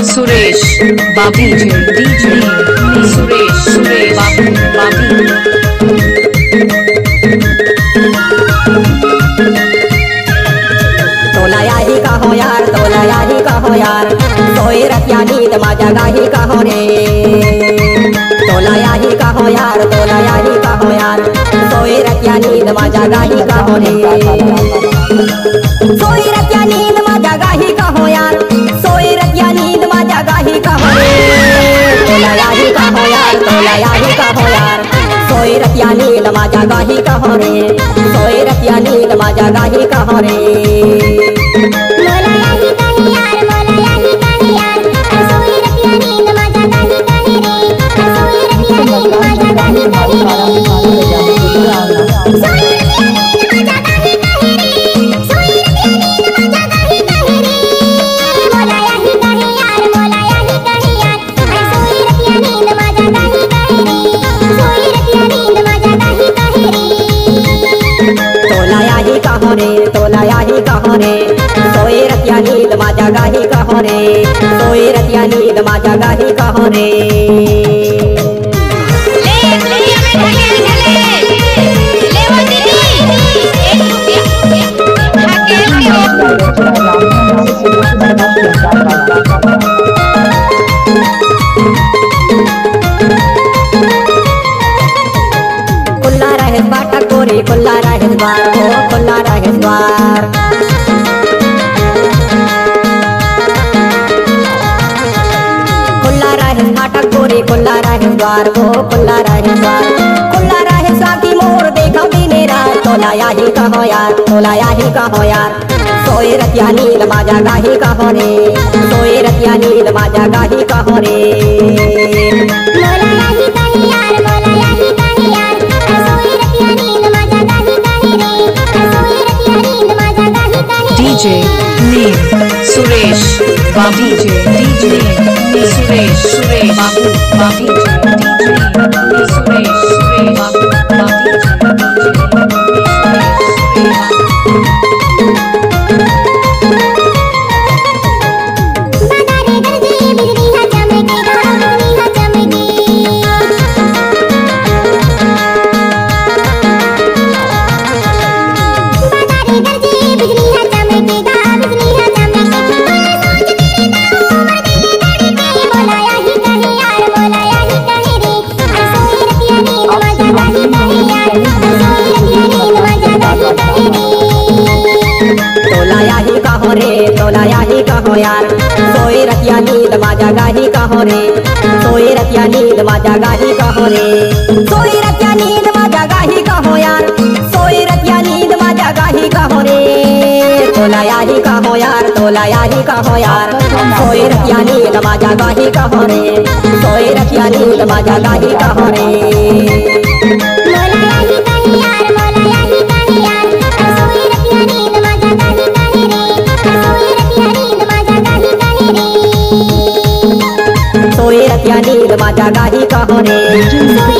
सुरेश बाबी DJ Suresh बाबी तोला याही कहो यार, तोला याही कहो यार, सोई रतिया नींद मा जगाही कहो रे। तोला याही कहो यार, तोला याही कहो यार, सोई रतिया नींद मा जगाही कहो रे। सोई रतिया नींद मा जगाही कहो यार, सोई रतिया नींद मा जगाही कहो रे। तोला याही कहो यार, तोला याही कहो यार, सोई रतिया नींद मा जगाही कहो रे। सोई रतिया नींद मा जगाही कहो रे। मोला याही कही यार, मोला याही कही यार, सोई रतिया नींद मा जगाही कही रे। सोई रतिया नींद मा जगाही कही रे। सोई रतिया नींद मा जगाही कही रे। सोई रतिया नींद मा जगाही कही रे। मोला याही कही यार, मोला याही कही यार, सोई रतिया नींद मा जगाही कही रे। सोई रतिया नींद मा जगाही कही रे। तोला याही कहो रे, तोला याही कहो रे, सोई रतिया नींद मा जगाही कहो रे। सोई रतिया नींद मा जगाही कहो रे। खुला रहे बाटा कोरी, खुला रहे द्वार, ओ खुला रहे द्वार। खुला रहे बाटा कोरी, खुला रहे द्वार, ओ खुला रहे द्वार। खुला रहे साकी मोर देखा बिने रात। तोला याही कहो यार, तोला याही कहो यार, सोई रतिया नींद मा जगाही कहो रे। सोई रतिया नींद मा जगाही कहो रे। मोला याही कही यार, मोला याही कही यार, सोई रतिया नींद मा जगाही कही रे। सोई रतिया नींद मा जगाही कही रे। डीजे सुरेश बाबी डीजे सुरेश बाबी डीजे सुरेश बाबी बादारे गरजे बिजली हा चमके, बिजली हा चमके। बादारे गरजे बिजली हा चमके, बिजली हा चमके। सोच मेरे दाऊ उमर दिल धड़के। मोला याही कही यार, मोला याही कही रे, सोई रतिया नींद मा जगाही कही यार। सोई रतिया नींद मा जगाही कही रे। तोला याही कहो रे, तोला याही कहो यार, सोई रतिया नींद मा जगाही कहो रे। सोई रतिया नींद मा जगाही कहो रे। सोई रतिया नींद मा जगाही कहो यार, सोई रतिया नींद मा जगाही कहो रे। तोला याही कहो यार, तोला याही कहो यार, सोई रतिया नींद मा जगाही कहो रे। सोई रतिया नींद मा जगाही कहो रे। मोला याही कही यार, मोला याही कही यार, सोई रतिया नींद मा जगाही कही रे। सोई रतिया नींद मा जगाही कही रे। सोई रतिया नींद मा जगाही कहो रे। सोई